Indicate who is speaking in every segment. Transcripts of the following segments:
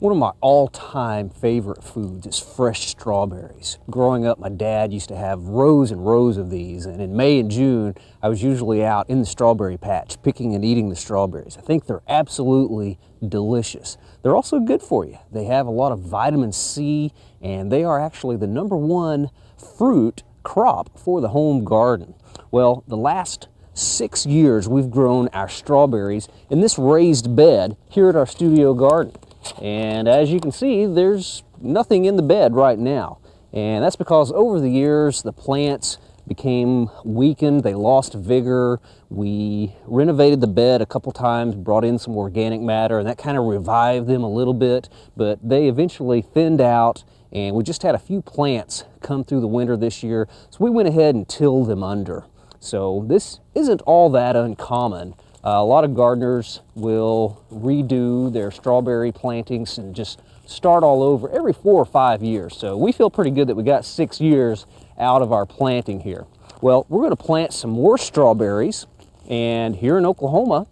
Speaker 1: One of my all-time favorite foods is fresh strawberries. Growing up, my dad used to have rows and rows of these, and in May and June, I was usually out in the strawberry patch picking and eating the strawberries. I think they're absolutely delicious. They're also good for you. They have a lot of vitamin C, and they are actually the #1 fruit crop for the home garden. Well, the last 6 years, we've grown our strawberries in this raised bed here at our studio garden. And as you can see, there's nothing in the bed right now. And that's because over the years, the plants became weakened, they lost vigor. We renovated the bed a couple times, brought in some organic matter, and that kind of revived them a little bit, but they eventually thinned out, and we just had a few plants come through the winter this year, so we went ahead and tilled them under. So this isn't all that uncommon. A lot of gardeners will redo their strawberry plantings and just start all over every 4 or 5 years. So we feel pretty good that we got 6 years out of our planting here. Well, we're going to plant some more strawberries, and here in Oklahoma,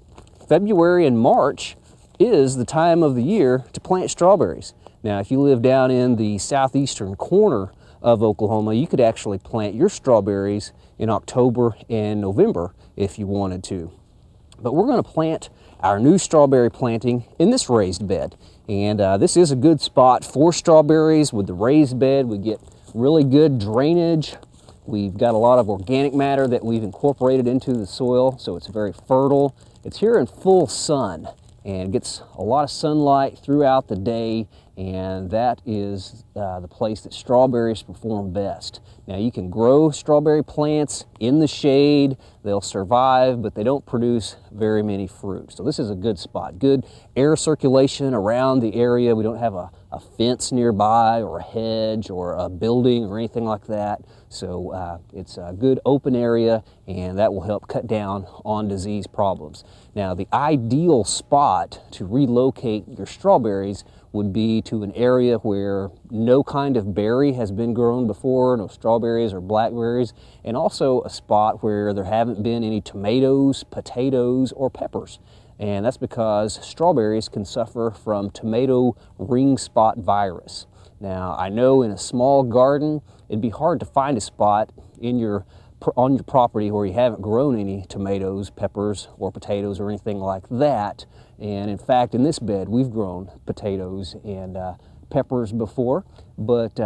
Speaker 1: February and March is the time of the year to plant strawberries. Now, if you live down in the southeastern corner of Oklahoma, you could actually plant your strawberries in October and November if you wanted to. But we're going to plant our new strawberry planting in this raised bed. And this is a good spot for strawberries. With the raised bed, we get really good drainage. We've got a lot of organic matter that we've incorporated into the soil, so it's very fertile. It's here in full sun and gets a lot of sunlight throughout the day, and that is the place that strawberries perform best. Now, you can grow strawberry plants in the shade. They'll survive, but they don't produce very many fruit. So this is a good spot. Good air circulation around the area. We don't have a fence nearby or a hedge or a building or anything like that. So it's a good open area, and that will help cut down on disease problems. Now, the ideal spot to relocate your strawberries would be to an area where no kind of berry has been grown before, no strawberries or blackberries, and also a spot where there haven't been any tomatoes, potatoes, or peppers. And that's because strawberries can suffer from tomato ring spot virus. Now, I know in a small garden, it'd be hard to find a spot on your property where you haven't grown any tomatoes, peppers, or potatoes or anything like that. And in fact, in this bed, we've grown potatoes and peppers before, but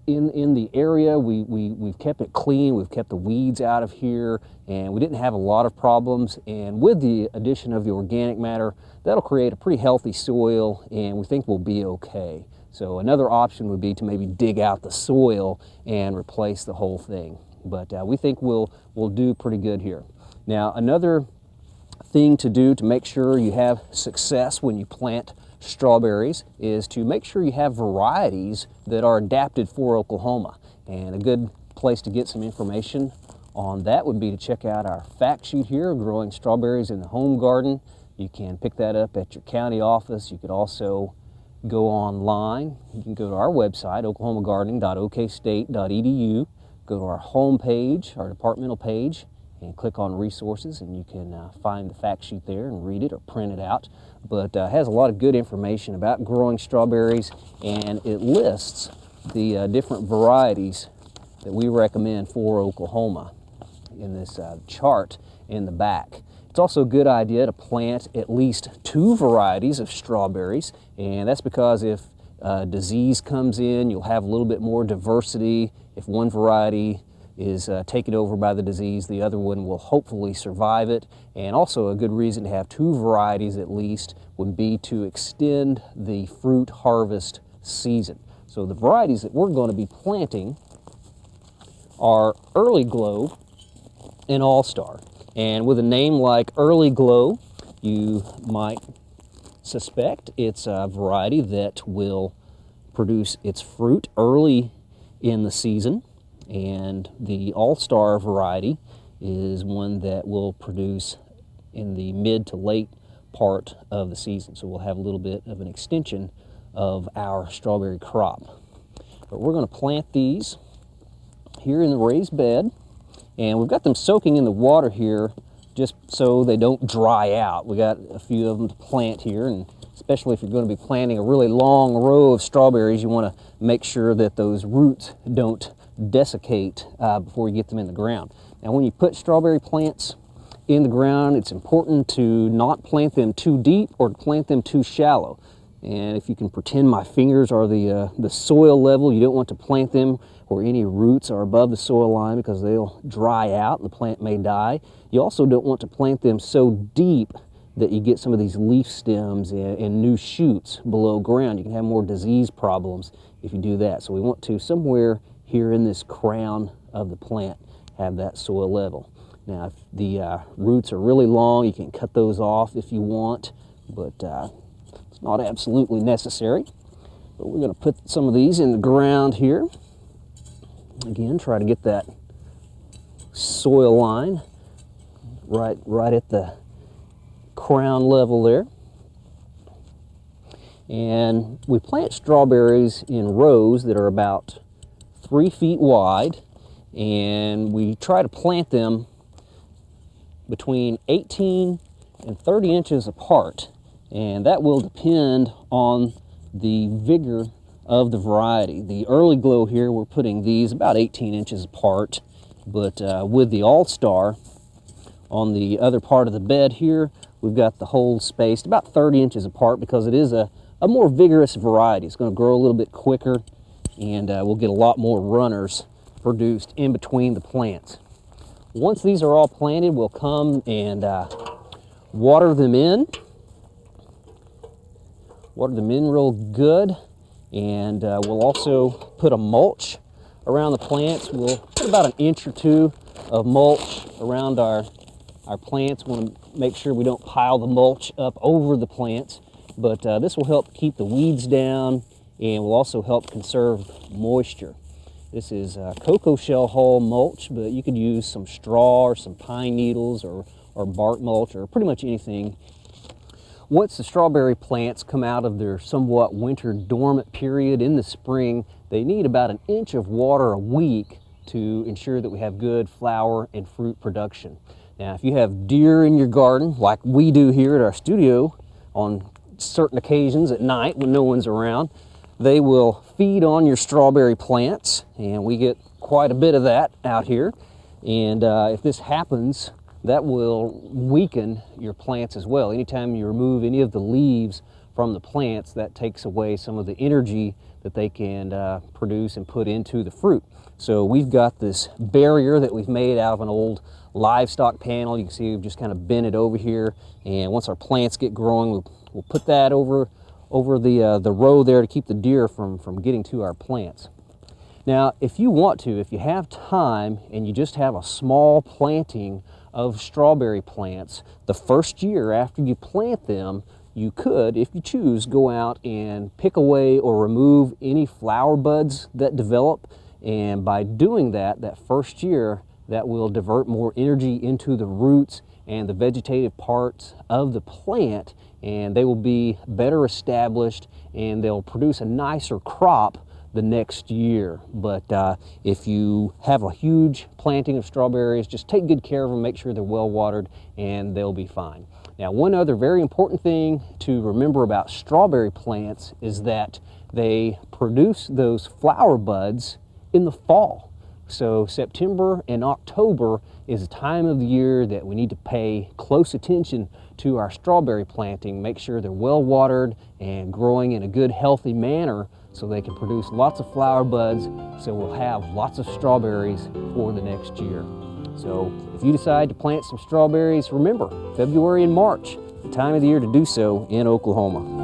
Speaker 1: in the area, we've kept it clean, we've kept the weeds out of here, and we didn't have a lot of problems. And with the addition of the organic matter, that'll create a pretty healthy soil, and we think we'll be okay. So another option would be to maybe dig out the soil and replace the whole thing. But we think we'll do pretty good here. Now, another thing to do to make sure you have success when you plant strawberries is to make sure you have varieties that are adapted for Oklahoma. And a good place to get some information on that would be to check out our fact sheet here, Growing Strawberries in the Home Garden. You can pick that up at your county office. You could also go online. You can go to our website, oklahomagardening.okstate.edu, go to our home page, our departmental page, and click on resources, and you can find the fact sheet there and read it or print it out. But it has a lot of good information about growing strawberries, and it lists the different varieties that we recommend for Oklahoma in this chart in the back. It's also a good idea to plant at least 2 varieties of strawberries, and that's because if disease comes in, you'll have a little bit more diversity. If one variety is taken over by the disease, the other one will hopefully survive it. And also a good reason to have 2 varieties at least would be to extend the fruit harvest season. So the varieties that we're going to be planting are Early Glow and All-Star. And with a name like Early Glow, you might suspect it's a variety that will produce its fruit early in the season. And the All-Star variety is one that will produce in the mid to late part of the season. So we'll have a little bit of an extension of our strawberry crop. But we're going to plant these here in the raised bed, and we've got them soaking in the water here just so they don't dry out. We got a few of them to plant here, and especially if you're going to be planting a really long row of strawberries. You want to make sure that those roots don't desiccate before you get them in the ground. Now, when you put strawberry plants in the ground, it's important to not plant them too deep or plant them too shallow. And if you can pretend my fingers are the soil level, you don't want to plant them where any roots are above the soil line because they'll dry out and the plant may die. You also don't want to plant them so deep that you get some of these leaf stems and new shoots below ground. You can have more disease problems if you do that. So we want to somewhere here in this crown of the plant have that soil level. Now, if the roots are really long, you can cut those off if you want, but it's not absolutely necessary. But we're going to put some of these in the ground here. Again, try to get that soil line right at the crown level there. And we plant strawberries in rows that are about 3 feet wide, and we try to plant them between 18 and 30 inches apart, and that will depend on the vigor of the variety. The early glow here, we're putting these about 18 inches apart, but with the All-Star on the other part of the bed here, we've got the holes spaced about 30 inches apart because it is a more vigorous variety. It's going to grow a little bit quicker, and we'll get a lot more runners produced in between the plants. Once these are all planted, we'll come and water them in real good, and we'll also put a mulch around the plants. We'll put about 1 inch or 2 of mulch around our plants. We want to make sure we don't pile the mulch up over the plants, but this will help keep the weeds down and will also help conserve moisture. This is cocoa shell hull mulch, but you could use some straw or some pine needles or bark mulch or pretty much anything. Once the strawberry plants come out of their somewhat winter dormant period in the spring, they need about 1 inch of water a week to ensure that we have good flower and fruit production. Now, if you have deer in your garden, like we do here at our studio on certain occasions at night when no one's around, they will feed on your strawberry plants, and we get quite a bit of that out here. And if this happens, that will weaken your plants as well. Anytime you remove any of the leaves from the plants, that takes away some of the energy that they can produce and put into the fruit. So we've got this barrier that we've made out of an old livestock panel. You can see we've just kind of bent it over here, and once our plants get growing, we'll put that over the row there to keep the deer from getting to our plants. Now, if you want to, if you have time and you just have a small planting of strawberry plants, the first year after you plant them, you could, if you choose, go out and pick away or remove any flower buds that develop. And by doing that first year, that will divert more energy into the roots and the vegetative parts of the plant, and they will be better established and they'll produce a nicer crop the next year. But if you have a huge planting of strawberries, just take good care of them, make sure they're well watered, and they'll be fine. Now, one other very important thing to remember about strawberry plants is that they produce those flower buds in the fall. So September and October is a time of the year that we need to pay close attention to our strawberry planting, make sure they're well watered and growing in a good healthy manner so they can produce lots of flower buds, so we'll have lots of strawberries for the next year. So if you decide to plant some strawberries, remember February and March, the time of the year to do so in Oklahoma.